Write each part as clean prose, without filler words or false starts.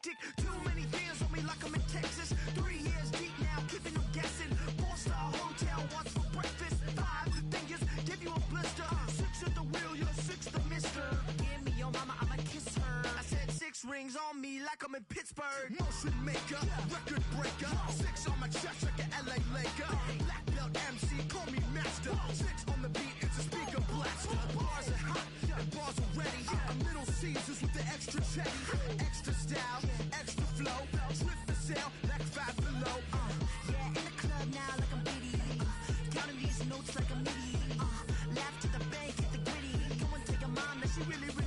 hectic. Too many fans on me like I'm in Texas. 3 years deep now, keeping them guessing. 4-star hotel, what's for breakfast? 5 fingers, give you a blister. 6 at the wheel, you're 6 the mister. Give me your mama, I'ma kiss her. I said 6 rings on me like I'm in Pittsburgh. Motion maker, record breaker. 6 on my chest like an LA Laker. Black belt MC, call me master. 6 on the beat, it's a speaker blaster. Bars are hot, and bars are ready. A Middle Caesars with the extra chetty. Extra style, extra flow. Drift for sale, like 5 below. Yeah, in the club now like I'm Diddy. Counting these notes like I'm Nitty. Laugh to the bank, hit the gritty. Go and take a mom that she really, really.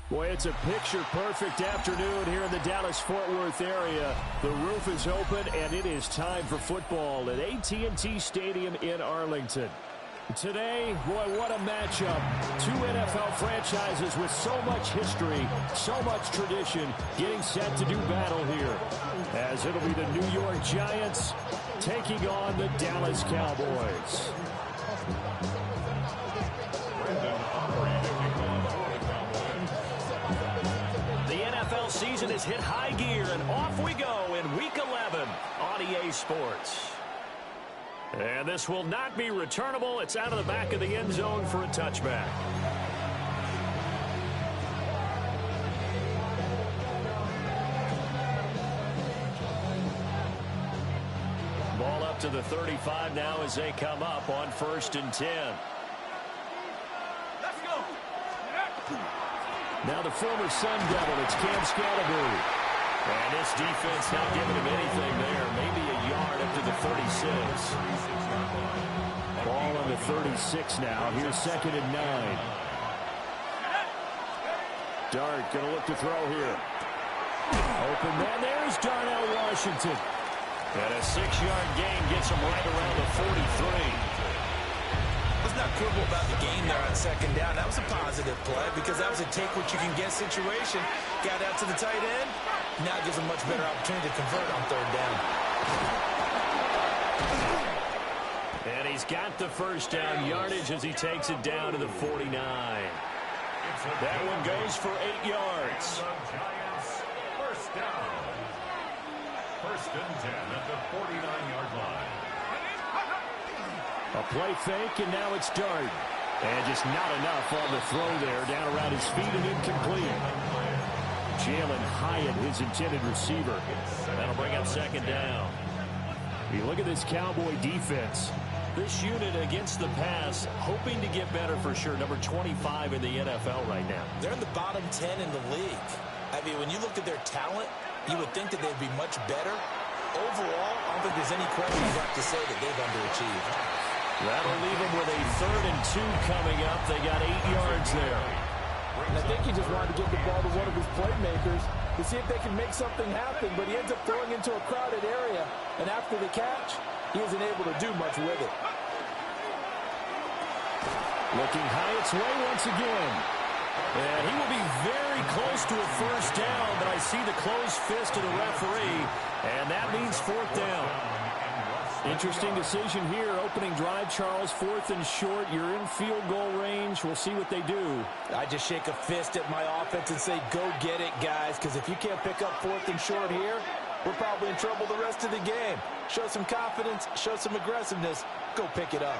Boy, it's a picture-perfect afternoon here in the Dallas-Fort Worth area. The roof is open, and it is time for football at AT&T Stadium in Arlington. Today, boy, what a matchup. 2 NFL franchises with so much history, so much tradition, getting set to do battle here. As it'll be the New York Giants taking on the Dallas Cowboys. Season has hit high gear, and off we go in Week 11 on EA Sports. And this will not be returnable. It's out of the back of the end zone for a touchback. Ball up to the 35 now as they come up on 1st and 10. Now the former Sun Devil, it's Cam Scalaboo. And this defense not giving him anything there. Maybe a yard up to the 36. Ball on the 36 now. Here's 2nd and 9. Dart going to look to throw here. Open man. There's Darnell Washington. And a 6-yard gain gets him right around the 43. Let's not quibble about the game there on 2nd down. That was a positive play because that was a take-what-you-can-get situation. Got out to the tight end. Now gives him much better opportunity to convert on 3rd down. And he's got the 1st down yardage as he takes it down to the 49. That one goes for 8 yards. Giants, 1st down. 1st and 10 at the 49-yard line. A play fake, and now it's Dart. And just not enough on the throw there. Down around his feet and incomplete. Jalen Hyatt, his intended receiver. That'll bring up 2nd down. You look at this Cowboy defense. This unit against the pass, hoping to get better for sure. Number 25 in the NFL right now. They're in the bottom 10 in the league. I mean, when you look at their talent, you would think that they'd be much better. Overall, I don't think there's any question left to say that they've underachieved. That'll leave them with a 3rd and 2 coming up. They got 8 yards there. And I think he just wanted to get the ball to one of his playmakers to see if they can make something happen, but he ends up throwing into a crowded area. And after the catch, he isn't able to do much with it. Looking Hyatt's way once again. And he will be very close to a 1st down, but I see the closed fist of the referee, and that means 4th down. Interesting decision here. Opening drive, Charles, 4th and short. You're in field goal range. We'll see what they do. I just shake a fist at my offense and say, go get it, guys, because if you can't pick up 4th and short here, we're probably in trouble the rest of the game. Show some confidence, show some aggressiveness, go pick it up.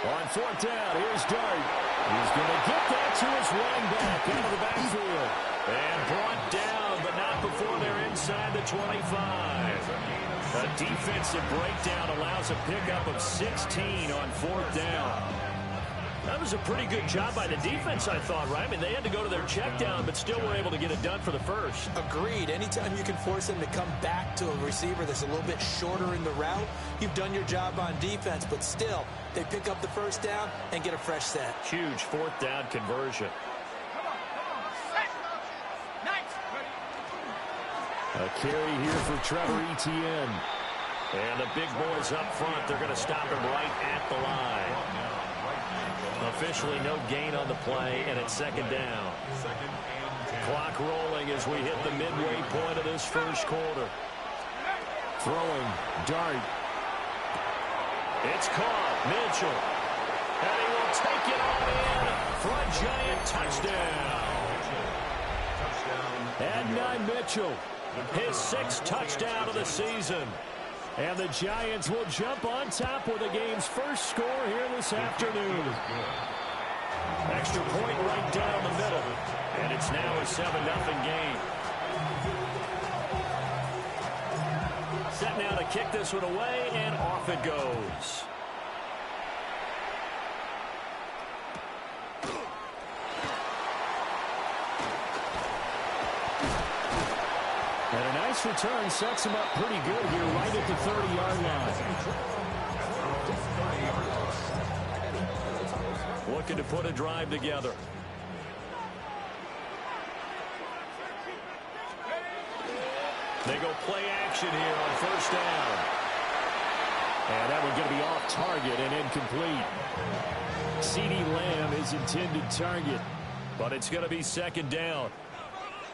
On 4th down, here's Dart. He's going to get that to his running back out of the backfield. And brought down, but not before they're inside the 25. A defensive breakdown allows a pickup of 16 on 4th down. That was a pretty good job by the defense, I thought, right? I mean, they had to go to their check down, but still were able to get it done for the first. Agreed. Anytime you can force them to come back to a receiver that's a little bit shorter in the route, you've done your job on defense, but still, they pick up the first down and get a fresh set. Huge fourth down conversion. A carry here for Trevor Etienne. And the big boys up front, they're going to stop him right at the line. Officially no gain on the play, and it's second down. Clock rolling as we hit the midway point of this first quarter. Throwing, dart. It's caught, Mitchell. And he will take it on in for a Giant touchdown. And Mitchell, his sixth touchdown of the season. And the Giants will jump on top with the game's first score here this afternoon. Extra point right down the middle. And it's now a 7-0 game. Set now to kick this one away, and off it goes. And a nice return sets him up pretty good here right at the 30-yard line. Looking to put a drive together. They go play action here on first down. And that one's going to be off target and incomplete. CeeDee Lamb is intended target, but it's going to be second down.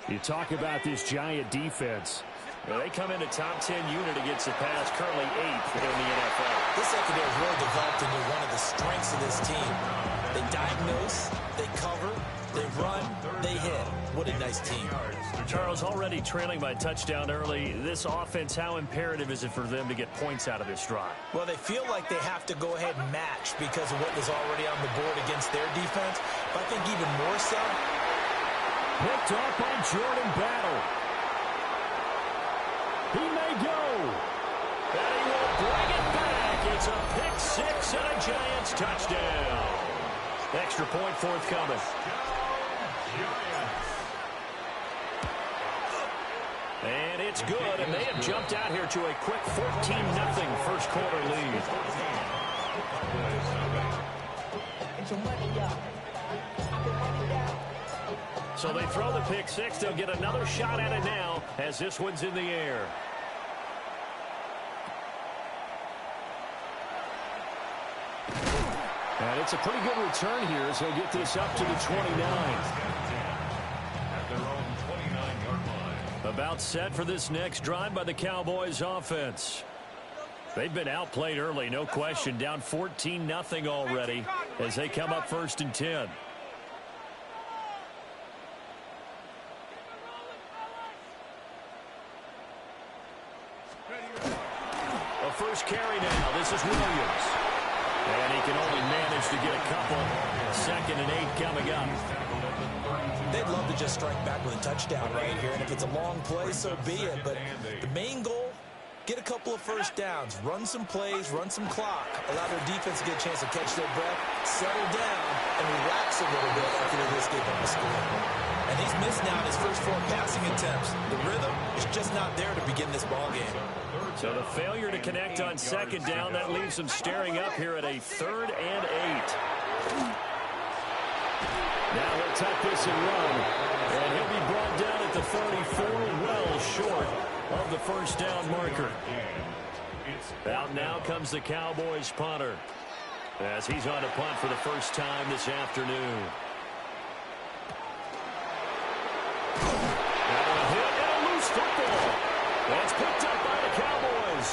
You talk about this Giant defense. Well, they come into top 10 unit against the pass, currently 8th in the NFL. This secondary has really developed into one of the strengths of this team. They diagnose, they cover, they run, they hit. What a nice team. Charles, already trailing by a touchdown early. This offense, how imperative is it for them to get points out of this drive? Well, they feel like they have to go ahead and match because of what was already on the board against their defense. But I think even more so, picked up by Jordan Battle. He may go. And he will bring it back. It's a pick six and a Giants touchdown. Extra point forthcoming. And it's good, and they have jumped out here to a quick 14-0 first quarter lead. So they throw the pick six. They'll get another shot at it now as this one's in the air. And it's a pretty good return here as he'll get this up to the 29. About set for this next drive by the Cowboys offense. They've been outplayed early, no question. Down 14-0 already as they come up first and 10. A first carry now. This is Williams. And he can only manage to get a couple. 2nd and 8 coming up. They'd love to just strike back with a touchdown right here, and if it's a long play, so be it. But the main goal, get a couple of first downs, run some plays, run some clock, allow their defense to get a chance to catch their breath, settle down, and relax a little bit after they just gave up a score. And he's missed now in his first 4 passing attempts. The rhythm is just not there to begin this ball game. So the failure to connect on second down, that leaves them staring up here at a 3rd and 8. Now he'll tuck this and run. And he'll be brought down at the 34, well short of the first down marker. Out now comes the Cowboys punter as he's on a punt for the first time this afternoon. Now a hit and a loose football. That's picked up by the Cowboys.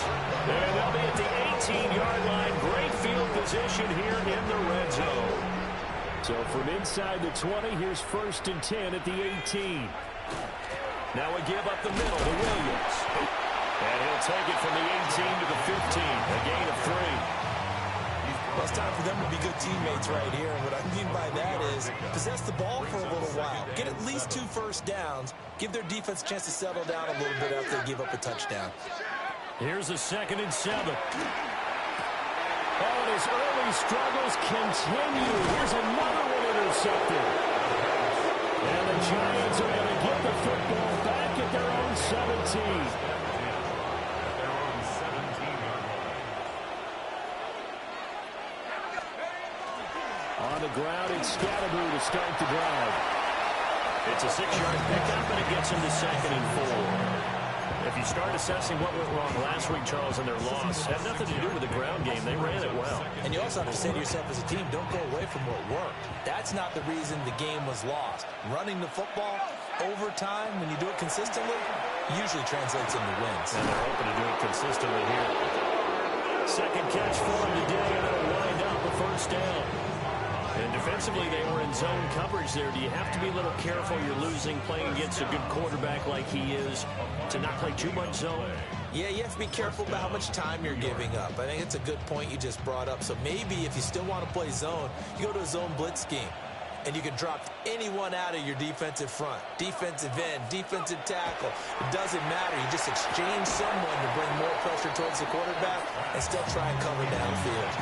And they'll be at the 18-yard line. Great field position here in the red zone. So from inside the 20, here's 1st and 10 at the 18. Now a give up the middle to Williams. And he'll take it from the 18 to the 15. A gain of 3. Well, it's time for them to be good teammates right here. And what I mean by that is possess the ball for a little while. Get at least 2 first downs. Give their defense a chance to settle down a little bit after they give up a touchdown. Here's a 2nd and 7. Oh, it is His early struggles continue. Here's another one intercepted. And the Giants are going to get the football back at their own 17. On the ground, it's Scatterboo to start the drive. It's a 6-yard pickup, and it gets him to 2nd and 4. If you start assessing what went wrong last week, Charles, in their loss, had nothing to do with the ground game. They ran it well. And you also have to say to yourself as a team, don't go away from what worked. That's not the reason the game was lost. Running the football over time, when you do it consistently, usually translates into wins. And they're hoping to do it consistently here. Second catch for him today, and it'll wind up a first down. And defensively, they were in zone coverage there. Do you have to be a little careful? You're losing, playing against a good quarterback like he is, to not play too much zone? Yeah, you have to be careful about how much time you're giving up. I think it's a good point you just brought up. So maybe if you still want to play zone, you go to a zone blitz scheme. And you can drop anyone out of your defensive front. Defensive end, defensive tackle. It doesn't matter. You just exchange someone to bring more pressure towards the quarterback and still try and cover downfield.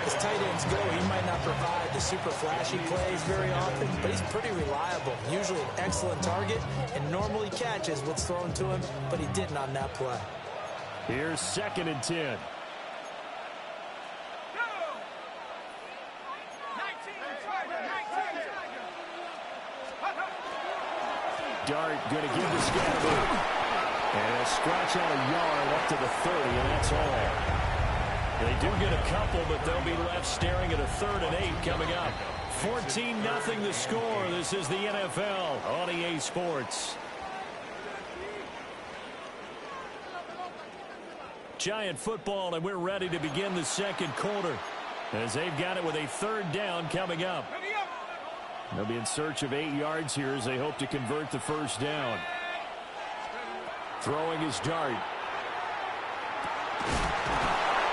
As tight ends go, he might not provide the super flashy plays very often, but he's pretty reliable. Usually an excellent target and normally catches what's thrown to him, but he didn't on that play. Here's 2nd and 10. Dart going to give to Scatterboo. And a scratch on a yard up to the 30, and that's all. They do get a couple, but they'll be left staring at a 3rd and 8 coming up. 14-0 the score. This is the NFL on EA Sports. Giant football, and we're ready to begin the second quarter as they've got it with a 3rd down coming up. They'll be in search of 8 yards here as they hope to convert the first down. Throwing his Dart.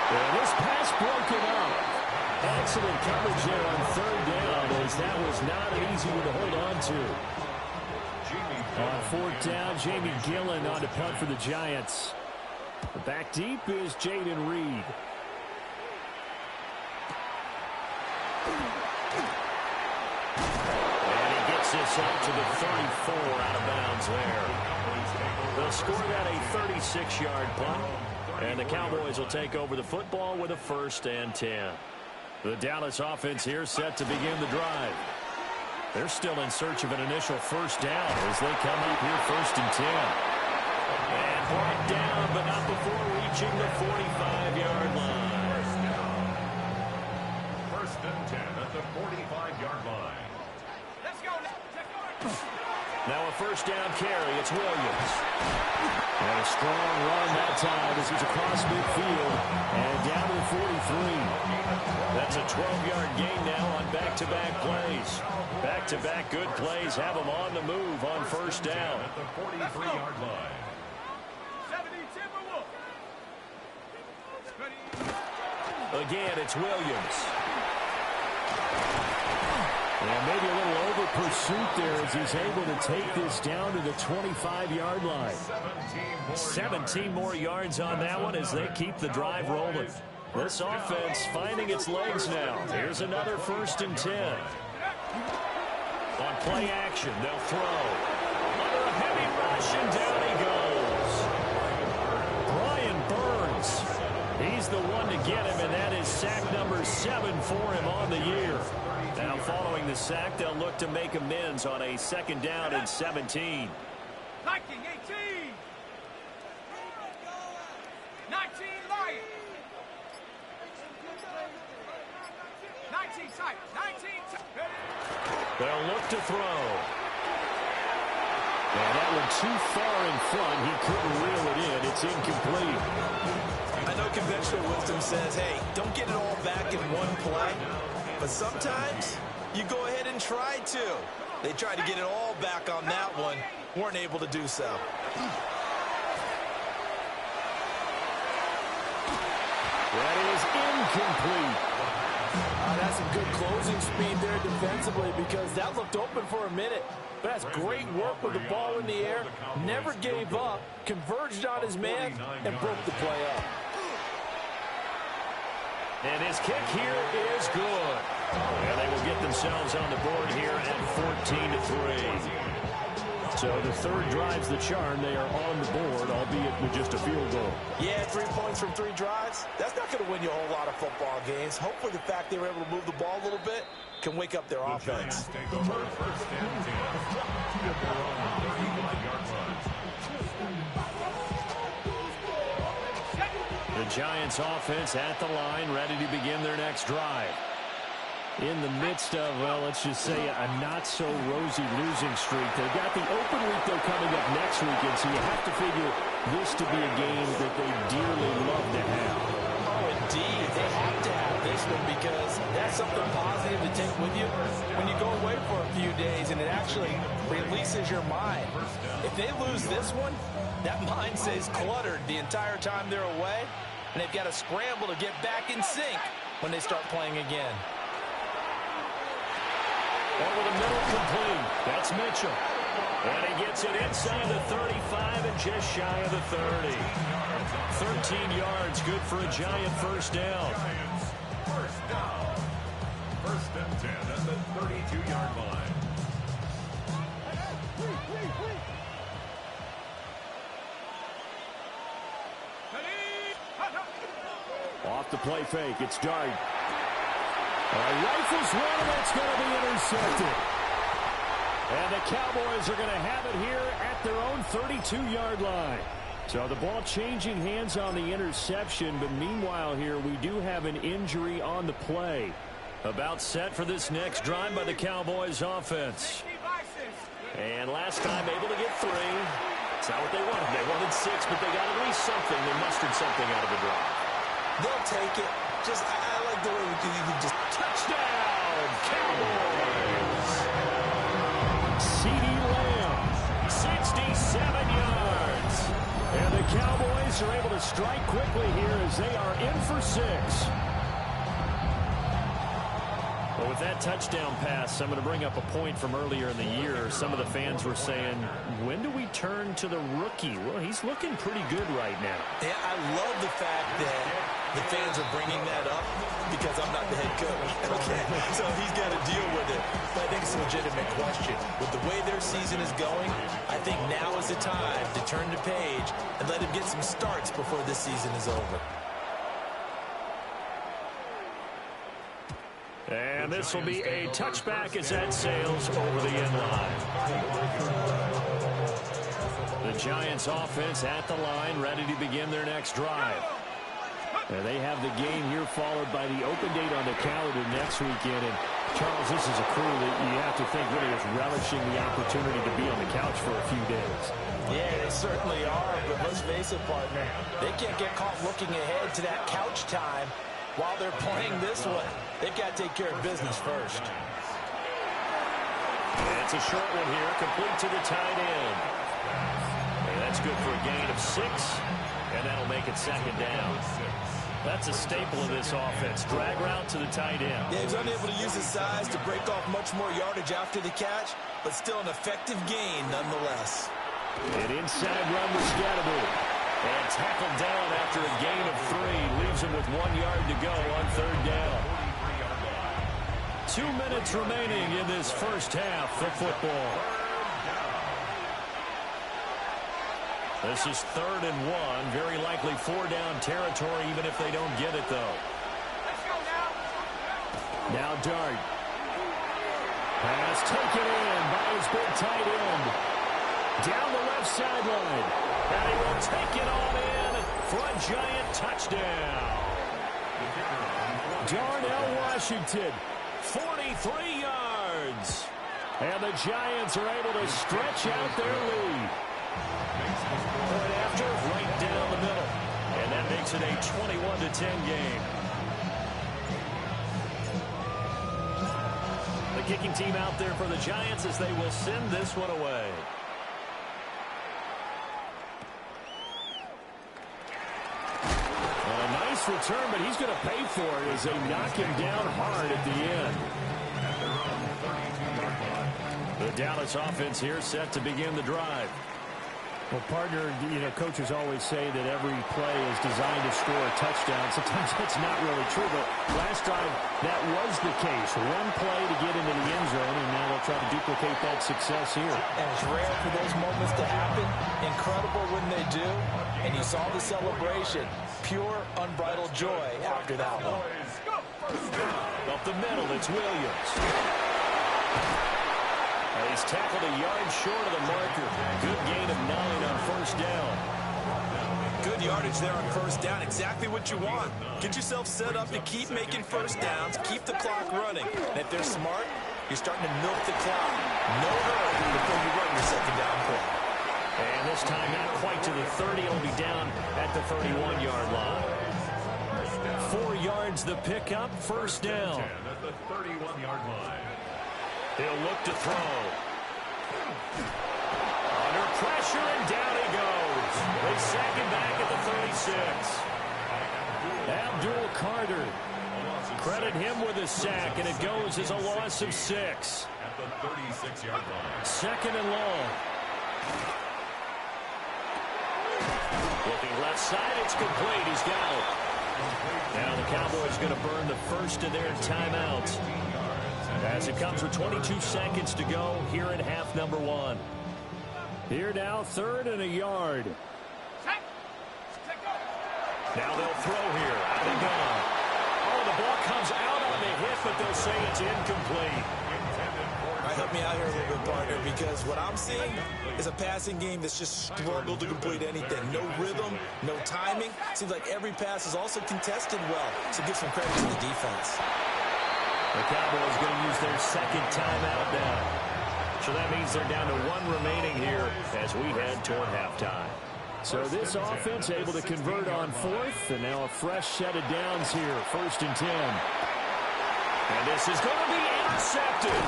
And this pass broken up. Excellent coverage there on 3rd down, as that was not an easy one to hold on to. On 4th down, Jamie Gillen on to punt for the Giants. Back deep is Jaden Reed. This out to the 34, out of bounds there. They'll score that a 36-yard punt, and the Cowboys will take over the football with a 1st and 10. The Dallas offense here set to begin the drive. They're still in search of an initial first down as they come up here 1st and 10. And brought down, but not before reaching the 45-yard line. 1st and 10 at the 45-yard line. Now a first down carry. It's Williams. And a strong run that time as he's across midfield and down to the 43. That's a 12-yard gain now on back-to-back plays. Back-to-back good plays have them on the move on first down. At the 43-yard line. Again, it's Williams. And maybe a little over pursuit there as he's able to take this down to the 25-yard line. 17 more yards on that one as they keep the drive rolling. This offense finding its legs now. Here's another 1st and 10. On play action, they'll throw. Under a heavy rush, and down he goes. Brian Burns. He's the one to get him, and that is sack number 7 for him on the year. Now following the sack, they'll look to make amends on a 2nd down and 17. 19, Lion. 19 tight. 19 tight. They'll look to throw. And that one too far in front. He couldn't reel it in. It's incomplete. I know conventional wisdom says, hey, don't get it all back in one play. But sometimes you go ahead and try to. They tried to get it all back on that one. Weren't able to do so. That is incomplete. That's some good closing speed there defensively because that looked open for a minute. But that's great work with the ball in the air. Never gave up, converged on his man, and broke the play up. And his kick here is good. And they will get themselves on the board here at 14-3. So the third drive's the charm. They are on the board, albeit with just a field goal. Yeah, 3 points from 3 drives. That's not going to win you a whole lot of football games. Hopefully the fact they were able to move the ball a little bit can wake up their offense. Take over first and 10 at their own 31-yard line. The Giants offense at the line, ready to begin their next drive. In the midst of, well, let's just say a not-so-rosy losing streak. They've got the open week, though, coming up next weekend, so you have to figure this to be a game that they dearly love to have. Oh, indeed. They have to have this one because that's something positive to take with you when you go away for a few days, and it actually releases your mind. If they lose this one, that mind stays cluttered the entire time they're away, and they've got to scramble to get back in sync when they start playing again. Over the middle, complete. That's Mitchell. And he gets it inside the 35 and just shy of the 30. 13 yards, good for a Giant first down. First down. First and 10 at the 32-yard line. Off the play fake, it's Dart. Rifles one, and it's going to be intercepted. And the Cowboys are going to have it here at their own 32-yard line. So the ball changing hands on the interception, but meanwhile here we do have an injury on the play. About set for this next drive by the Cowboys offense. And last time able to get 3. It's not what they wanted. They wanted 6, but they got at least something. They mustered something out of the drive. They'll take it. Just, I like the way we do. You can just touchdown, Cowboys. CeeDee Lamb, 67 yards. And the Cowboys are able to strike quickly here as they are in for 6. Well, with that touchdown pass, I'm going to bring up a point from earlier in the year. Some of the fans were saying, when do we turn to the rookie? Well, he's looking pretty good right now. Yeah, I love the fact that the fans are bringing that up because I'm not the head coach. Okay, so he's got to deal with it. But I think it's a legitimate question. With the way their season is going, I think now is the time to turn the page and let him get some starts before this season is over. And this will be a touchback as that sails over the end line. The Giants offense at the line, ready to begin their next drive. And they have the game here followed by the open date on the calendar next weekend. And Charles, this is a crew that you have to think really is relishing the opportunity to be on the couch for a few days. Yeah, they certainly are, but let's face it, partner. They can't get caught looking ahead to that couch time while they're playing this one. They've got to take care of business first. And it's a short one here, complete to the tight end. And that's good for a gain of 6, and that'll make it second down. That's a staple of this offense. Drag route to the tight end. Yeah, he's unable to use his size to break off much more yardage after the catch, but still an effective gain nonetheless. An inside run with Scatterby. And tackled down after a gain of 3. Leaves him with 1 yard to go on third down. 2 minutes remaining in this first half of football. This is 3rd and 1. Very likely 4-down territory, even if they don't get it, though. Now Dart. Pass taken in by his big tight end. Down the left sideline. And he will take it all in for a Giant touchdown. Darnell Washington, 43 yards. And the Giants are able to stretch out their lead. Point after, right down the middle. And that makes it a 21-10 game. The kicking team out there for the Giants as they will send this one away. A nice return, but he's going to pay for it as they knock him down hard at the end. The Dallas offense here set to begin the drive. Well, partner, coaches always say that every play is designed to score a touchdown. Sometimes that's not really true, but last drive, that was the case. One play to get into the end zone, and now they'll try to duplicate that success here. And it's rare for those moments to happen. Incredible when they do. And you saw the celebration. Pure, unbridled joy after that one. Up the middle, it's Williams. He's tackled a yard short of the marker. Good gain of 9 on first down. Good yardage there on first down. Exactly what you want. Get yourself set up to keep making first downs, keep the clock running. And if they're smart, you're starting to milk the clock. No hurry before you run your second down play. And this time not quite to the 30. It'll be down at the 31-yard line. 4 yards the pickup, first down. At the 31-yard line. He'll look to throw. Under pressure, and down he goes. They sack him back at the 36. Abdul Carter. Credit him with a sack, and it goes as a loss of 6. At the 36-yard line. Second and long. Looking left side, it's complete. He's got it. Now the Cowboys going to burn the first of their timeouts, as it comes with 22 seconds to go here at half number 1. Here now, 3rd and a yard. Now they'll throw here. Out they go. Oh, the ball comes out on the hit, but they'll say it's incomplete. All right, help me out here a little bit, partner, because what I'm seeing is a passing game that's just struggled to complete anything. No rhythm, no timing. Seems like every pass is also contested well, so give some credit to the defense. The Cowboys going to use their second timeout now. So that means they're down to 1 remaining here as we head toward halftime. So this offense able to convert on 4th, and now a fresh set of downs here, 1st and 10. And this is going to be intercepted.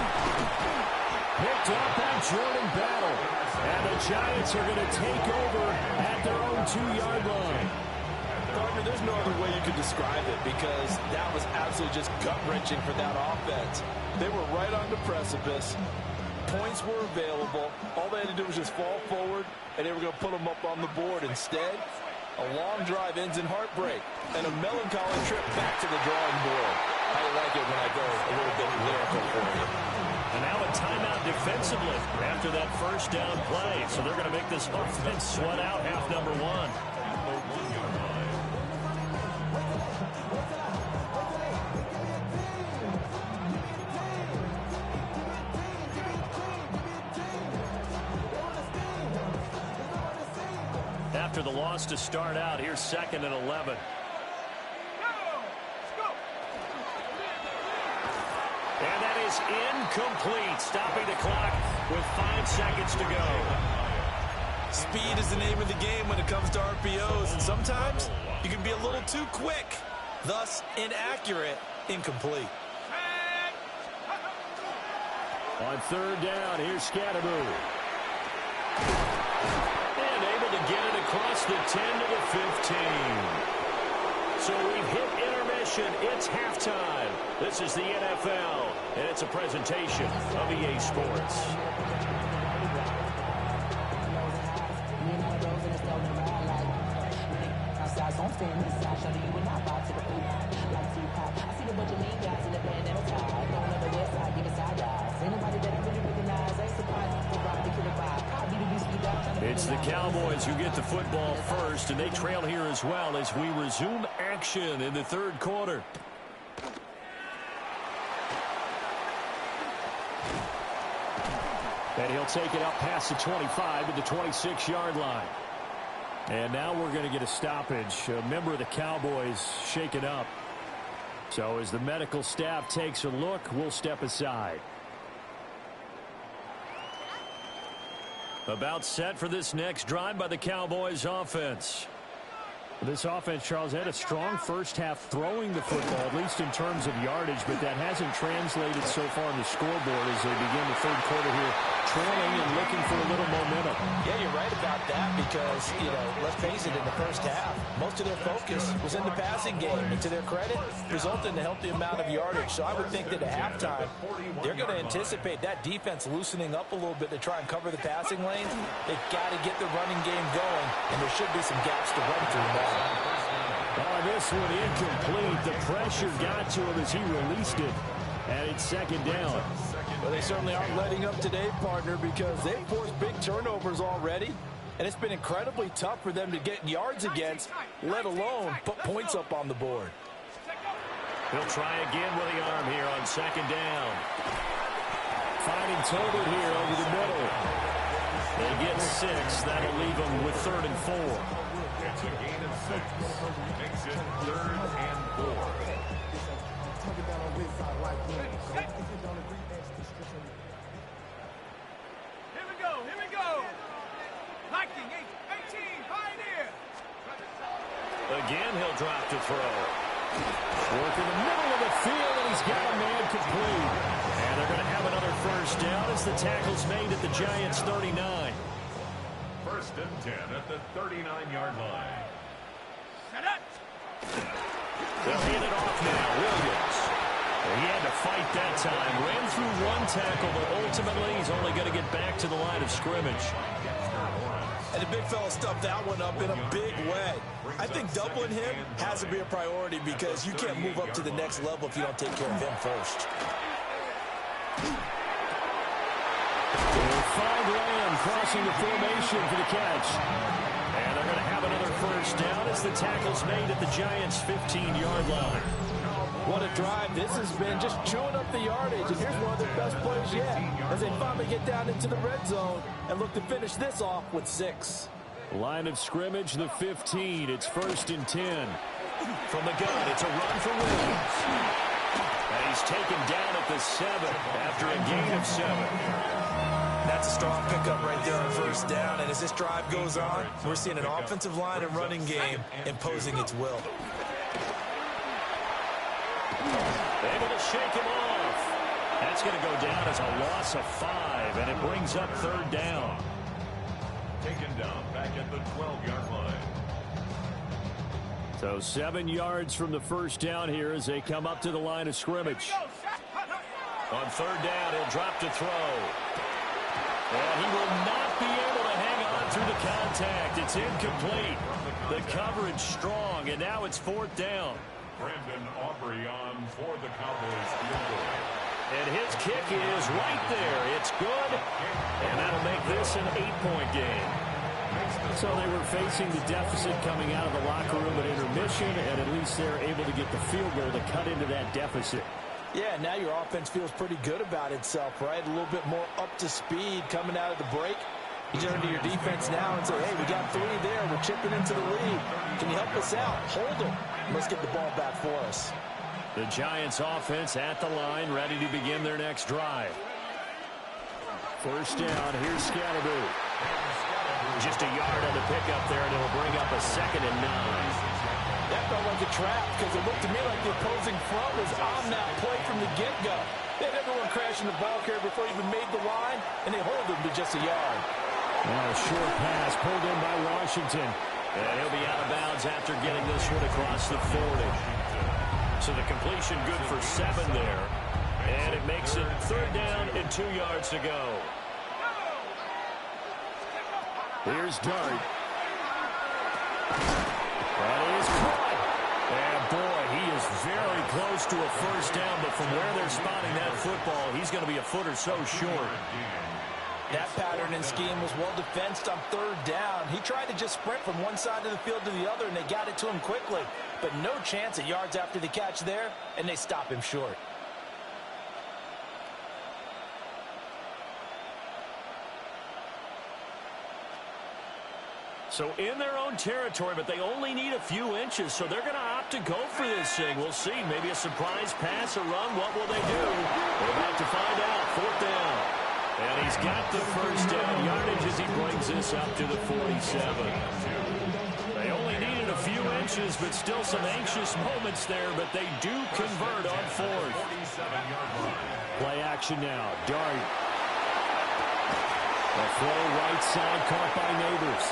Picked up by Jordan Battle. And the Giants are going to take over at their own 2-yard line. Partner, there's no other way you could describe it, because that was absolutely just gut-wrenching for that offense. They were right on the precipice. Points were available. All they had to do was just fall forward, and they were going to put them up on the board. Instead, a long drive ends in heartbreak and a melancholy trip back to the drawing board. I like it when I go a little bit lyrical for you. And now a timeout defensively after that first down play. So they're going to make this offense sweat out half number 1. After the loss to start out, here's 2nd and 11. And that is incomplete, stopping the clock with 5 seconds to go. Speed is the name of the game when it comes to RPOs, and sometimes you can be a little too quick, thus inaccurate, incomplete. On 3rd down, here's Scatteroo. And able to get it across the 10 to the 15. So we've hit intermission. It's halftime. This is the NFL, and it's a presentation of EA Sports. It's the Cowboys who get the football first, and they trail here as well as we resume action in the 3rd quarter. And he'll take it up past the 25 to the 26-yard line. And now we're going to get a stoppage. A member of the Cowboys shaken up. So as the medical staff takes a look, we'll step aside. About set for this next drive by the Cowboys offense. This offense, Charles, had a strong first half throwing the football, at least in terms of yardage, but that hasn't translated so far on the scoreboard as they begin the third quarter here, trailing and looking for a little momentum. Yeah, you're right about that because, let's face it, in the first half, most of their focus was in the passing game. And to their credit, resulted in a healthy amount of yardage. So I would think that at halftime, they're going to anticipate that defense loosening up a little bit to try and cover the passing lanes. They've got to get the running game going, and there should be some gaps to run through now. Oh, this one incomplete. The pressure got to him as he released it, and it's second down. Well, they certainly aren't letting up today, partner, because they've forced big turnovers already, and it's been incredibly tough for them to get yards against, let alone put points up on the board. He'll try again with the arm here on second down. Finding Tobin here over the middle. They get 6. That'll leave them with 3rd and 4. It's a gain of 6. Makes it 3rd and 4. Here we go. Liking 18, Pioneer. Again, he'll drop to throw. Work in the middle of the field, and he's got a man complete. And they're going to have another first down as the tackle's made at the Giants' 39. 1st and 10 at the 39-yard line. Set up. They'll hand it off now. Williams. He had to fight that time. Ran through one tackle, but ultimately he's only going to get back to the line of scrimmage. And the big fella stuffed that one up in a big way. I think doubling him has to be a priority because you can't move up to the next level if you don't take care of him first. They'll find Lamb crossing the formation for the catch. And they're going to have another first down as the tackle's made at the Giants' 15-yard line. What a drive this has been, just chewing up the yardage. And here's one of their best plays yet as they finally get down into the red zone and look to finish this off with 6. Line of scrimmage, the 15. It's 1st and 10. From the gun, it's a run for Williams. And he's taken down at the 7 after a gain of 7. That's a strong pickup right there on 1st down. And as this drive goes on, we're seeing an offensive line and running game imposing its will. Able to shake him off. That's going to go down as a loss of 5, and it brings up 3rd down. Taken down back at the 12-yard line. So 7 yards from the first down here as they come up to the line of scrimmage. On 3rd down, he'll drop to throw. And he will not be able to hang on through the contact. It's incomplete. The coverage strong, and now it's 4th down. Brandon Aubrey on for the Cowboys field goal. And his kick is right there. It's good, and that'll make this an 8-point game. So they were facing the deficit coming out of the locker room at intermission, and at least they're able to get the field goal to cut into that deficit. Yeah, now your offense feels pretty good about itself, right? A little bit more up to speed coming out of the break. You turn to your defense now and say, hey, we got 3 there. We're chipping into the lead. Can you help us out? Hold them. Let's get the ball back for us. The Giants offense at the line, ready to begin their next drive. 1st down, here's Scalaboo. Just a yard on the pickup there, and it'll bring up a 2nd and 9. That felt like a trap because it looked to me like the opposing front was on that play from the get-go. They had everyone crashing the ball carrier before he even made the line, and they hold him to just a yard. Well, a short pass pulled in by Washington. And he'll be out of bounds after getting this one across the 40. So the completion good for 7 there. And it makes it 3rd down and 2 yards to go. Here's Dart. That is caught. And boy, he is very close to a first down, but from where they're spotting that football, he's going to be a foot or so short. That pattern and scheme was well defensed on 3rd down. He tried to just sprint from one side of the field to the other, and they got it to him quickly. But no chance at yards after the catch there, and they stop him short. So in their own territory, but they only need a few inches, so they're going to opt to go for this thing. We'll see. Maybe a surprise pass, a run. What will they do? We're about to find out. 4th down. And he's got the first down yardage as he brings this up to the 47. They only needed a few inches, but still some anxious moments there, but they do convert on fourth. Play action now. Dart. A throw right side caught by Neighbors.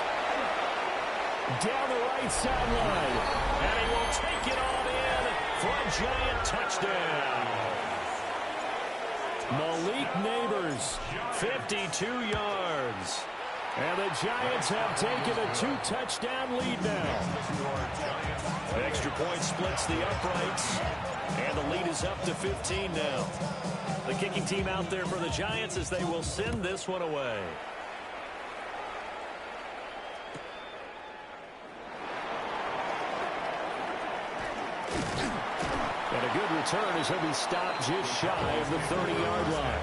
Down the right sideline. And he will take it on in for a Giant touchdown. Malik Neighbors, 52 yards. And the Giants have taken a 2-touchdown lead now. Extra point splits the uprights. And the lead is up to 15 now. The kicking team out there for the Giants as they will send this one away. And a good return as he'll be stopped just shy of the 30-yard line.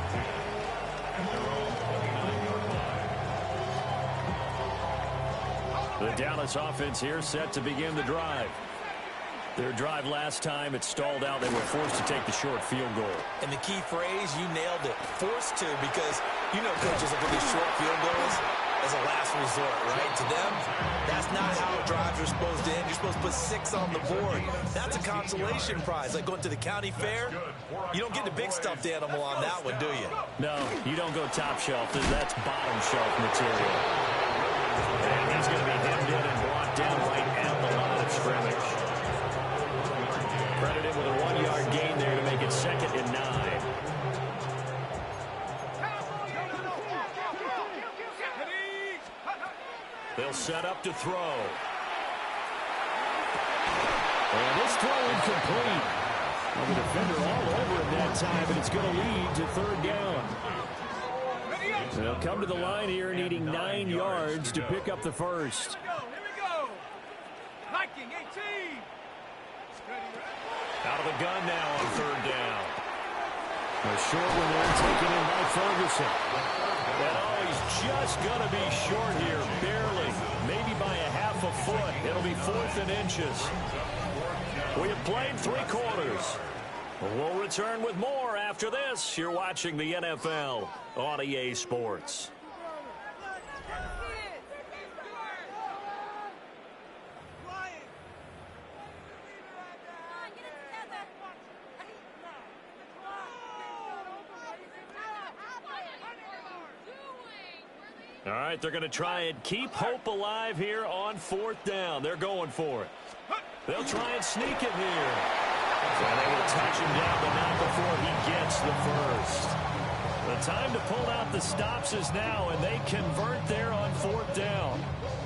The Dallas offense here set to begin the drive. Their drive last time, it stalled out. They were forced to take the short field goal. And the key phrase, you nailed it, forced to, because you know coaches look at these short field goals as a last resort, right? To them, that's not how drives are supposed to end. You're supposed to put 6 on the board. That's a consolation prize, like going to the county fair. You don't get the big stuffed animal on that one, do you? No, you don't go top shelf. That's bottom shelf material. And he's going to be hemmed in and brought down right at the line of scrimmage. Credited with a 1-yard gain there to make it 2nd and 9. They'll set up to throw. And this throw incomplete. Well, the defender all over him that time, but it's going to lead to 3rd down. They'll come to the line here needing 9 yards to pick up the first. Here we go. Viking 18. Out of the gun now on 3rd down. A short one there taken in by Ferguson. And he's just going to be short here, barely. Maybe by a half a foot. It'll be 4th and inches. We have played 3 quarters. We'll return with more after this. You're watching the NFL on EA Sports. All right, they're going to try and keep hope alive here on 4th down. They're going for it. They'll try and sneak it here. And they will touch him down, but not before he gets the first. The time to pull out the stops is now, and they convert there on 4th down.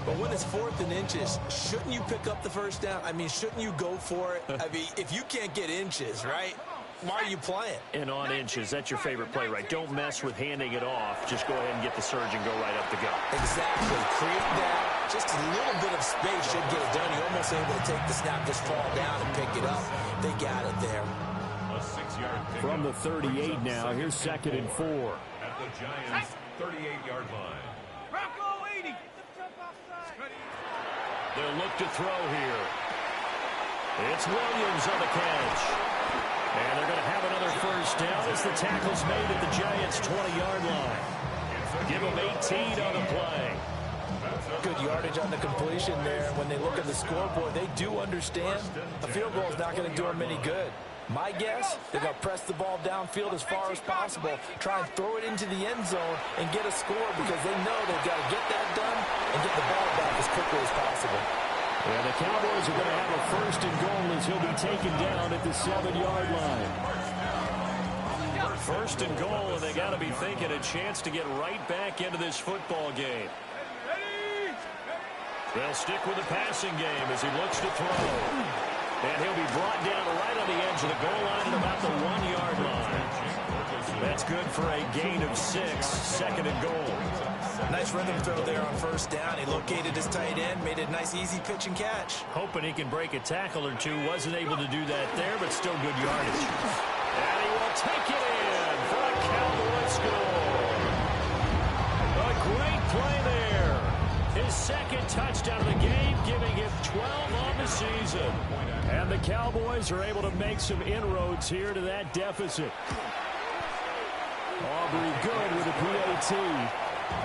But when it's 4th and inches, shouldn't you pick up the first down? I mean, shouldn't you go for it? I mean, if you can't get inches, right? Why are you playing? And on inches, that's your favorite play, right? Don't mess with handing it off. Just go ahead and get the surge and go right up the gut. Exactly. Create that. Just a little bit of space should get it done. You're almost able to take the snap, just fall down and pick it up. They got it there. From the 38 now, here's 2nd and 4. At the Giants' 38-yard line. Bronco 80. They'll look to throw here. It's Williams on the catch. And they're going to have another first down as the tackle's made at the Giants' 20-yard line. Give them 18 on the play. Good yardage on the completion there. When they look at the scoreboard, they do understand a field goal is not going to do them any good. My guess, they're going to press the ball downfield as far as possible, try and throw it into the end zone and get a score because they know they've got to get that done and get the ball back as quickly as possible. And the Cowboys are going to have a 1st and goal as he'll be taken down at the 7-yard line. 1st and goal, and they got to be thinking a chance to get right back into this football game. They'll stick with the passing game as he looks to throw. And he'll be brought down right on the edge of the goal line at about the 1-yard line. That's good for a gain of 6, 2nd and goal. Nice rhythm throw there on 1st down. He located his tight end, made a nice easy pitch and catch. Hoping he can break a tackle or two. Wasn't able to do that there, but still good yardage. And he will take it in for a Cowboy score. A great play there. His 2nd touchdown of the game, giving him 12 on the season. And the Cowboys are able to make some inroads here to that deficit. Aubrey good with a PAT.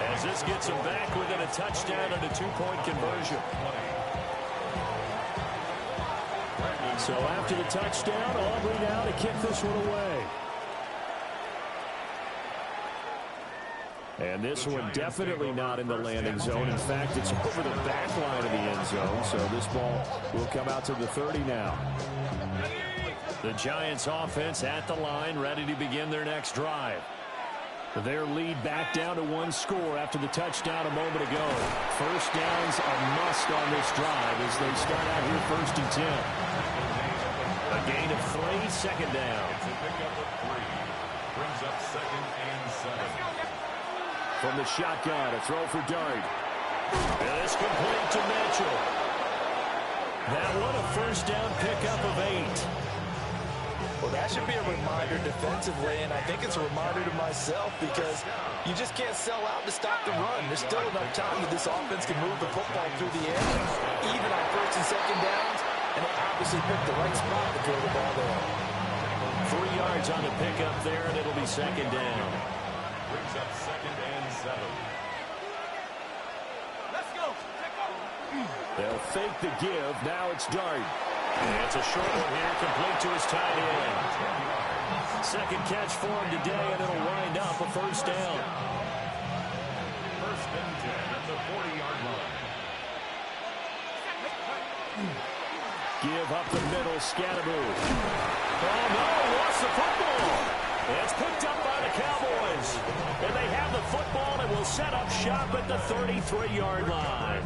As this gets him back within a touchdown and a 2-point conversion. So after the touchdown, Aubrey now to kick this one away. And this one definitely not in the landing zone. In fact, it's over the back line of the end zone. So this ball will come out to the 30 now. The Giants offense at the line, ready to begin their next drive. Their lead back down to one score after the touchdown a moment ago. First down's a must on this drive as they start out here 1st and 10. A gain of 3, second down. It's a pickup of 3. Brings up 2nd and 7. From the shotgun, a throw for Dart. And it's complete to Mitchell. That one a first down pickup of 8. Well, that should be a reminder defensively, and I think it's a reminder to myself because you just can't sell out to stop the run. There's still enough time that this offense can move the football through the air, even on 1st and 2nd downs, and they obviously picked the right spot to throw the ball there. 3 yards on the pickup there, and it'll be second down. Brings up 2nd and 7. Let's go. They'll fake the give. Now it's Dart. And it's a short one here, complete to his tight end. Second catch for him today, and it'll wind up a first down. 1st and 10 at the 40-yard line. Give up the middle, Scattermove. Oh, no, lost the football. It's picked up by the Cowboys. And they have the football and will set up shop at the 33-yard line.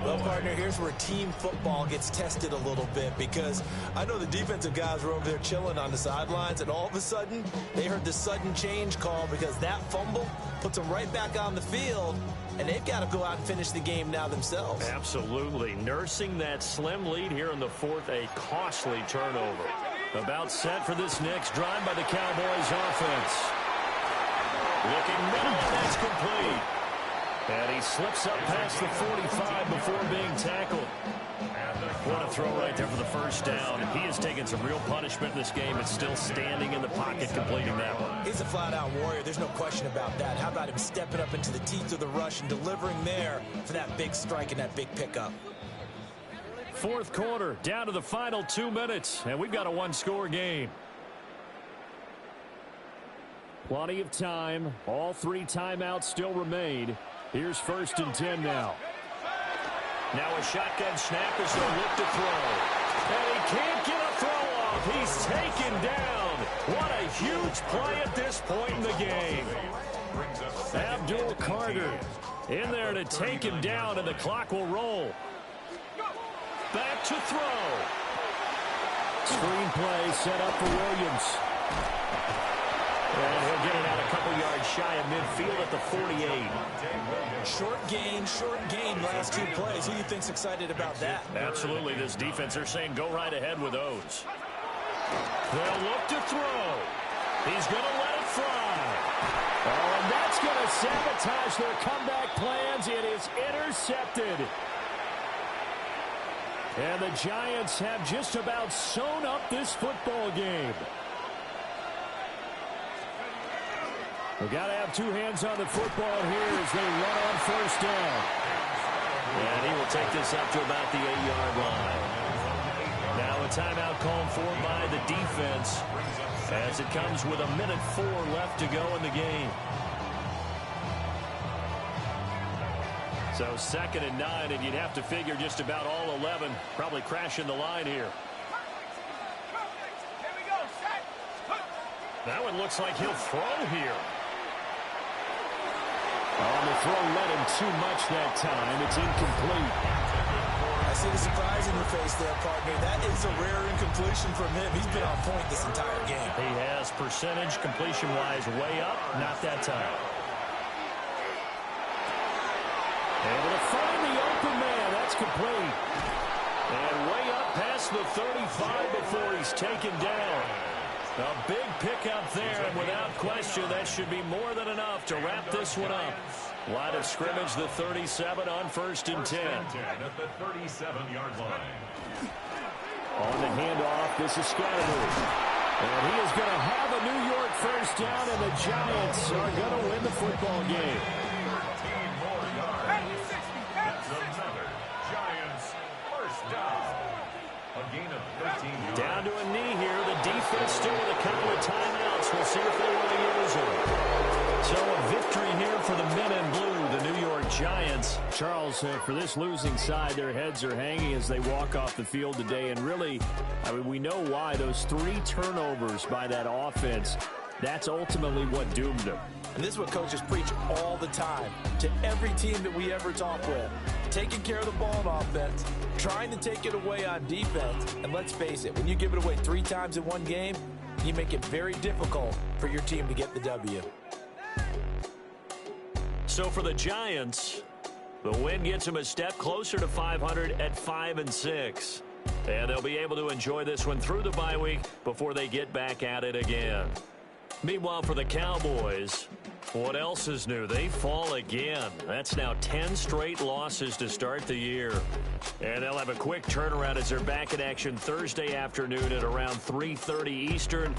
Well, partner, here's where team football gets tested a little bit because I know the defensive guys were over there chilling on the sidelines, and all of a sudden, they heard the sudden change call because that fumble puts them right back on the field, and they've got to go out and finish the game now themselves. Absolutely. Nursing that slim lead here in the 4th, a costly turnover. About set for this next drive by the Cowboys offense. Looking middle, and that's complete. And he slips up past the 45 before being tackled. What a throw right there for the first down. He has taken some real punishment in this game and still standing in the pocket completing that one. He's a flat-out warrior. There's no question about that. How about him stepping up into the teeth of the rush and delivering there for that big strike and that big pickup? 4th quarter, down to the final 2 minutes, and we've got a one-score game. Plenty of time. All 3 timeouts still remain. Here's 1st and 10 now. Now a shotgun snap as they'll look to throw. And he can't get a throw off. He's taken down. What a huge play at this point in the game. Abdul Carter in there to take him down, and the clock will roll. Back to throw. Screenplay set up for Williams. And he'll get it out a couple yards shy of midfield at the 48. Short gain last 2 plays. Who do you think's excited about that? Absolutely. This defense, they're saying go right ahead with those. They'll look to throw. He's going to let it fly. Oh, and that's going to sabotage their comeback plans. It is intercepted. And the Giants have just about sewn up this football game. We've got to have 2 hands on the football here as they run on 1st down. And he will take this up to about the 8-yard line. Now a timeout called for by the defense as it comes with 1:04 left to go in the game. So 2nd and 9, and you'd have to figure just about all 11 probably crashing the line here. That one looks like he'll throw here. Oh, the throw led him too much that time. It's incomplete. I see the surprise in your face there, partner. That is a rare incompletion from him. He's been on point this entire game. He has percentage completion-wise way up, not that time. Able to find the open man. That's complete. And way up past the 35 before he's taken down. A big pickup there, and without question, that should be more than enough to wrap this one up. Line of scrimmage, the 37 on 1st and 10. At the 37-yard line. On the handoff, this is Scattermove. And he is going to have a New York first down, and the Giants are going to win the football game. 13 more yards. That's another Giants first down. A gain of 13 guess we'll see if they really use him. So a victory here for the men in blue, the New York Giants. Charles, for this losing side, their heads are hanging as they walk off the field today. And really, I mean, we know why. Those 3 turnovers by that offense, that's ultimately what doomed them. And this is what coaches preach all the time to every team that we ever talk with. Taking care of the ball on offense, trying to take it away on defense. And let's face it, when you give it away 3 times in one game, you make it very difficult for your team to get the W. So for the Giants, the win gets them a step closer to 500 at 5-6. And they'll be able to enjoy this one through the bye week before they get back at it again. Meanwhile, for the Cowboys, what else is new? They fall again. That's now 10 straight losses to start the year. And they'll have a quick turnaround as they're back in action Thursday afternoon at around 3:30 Eastern.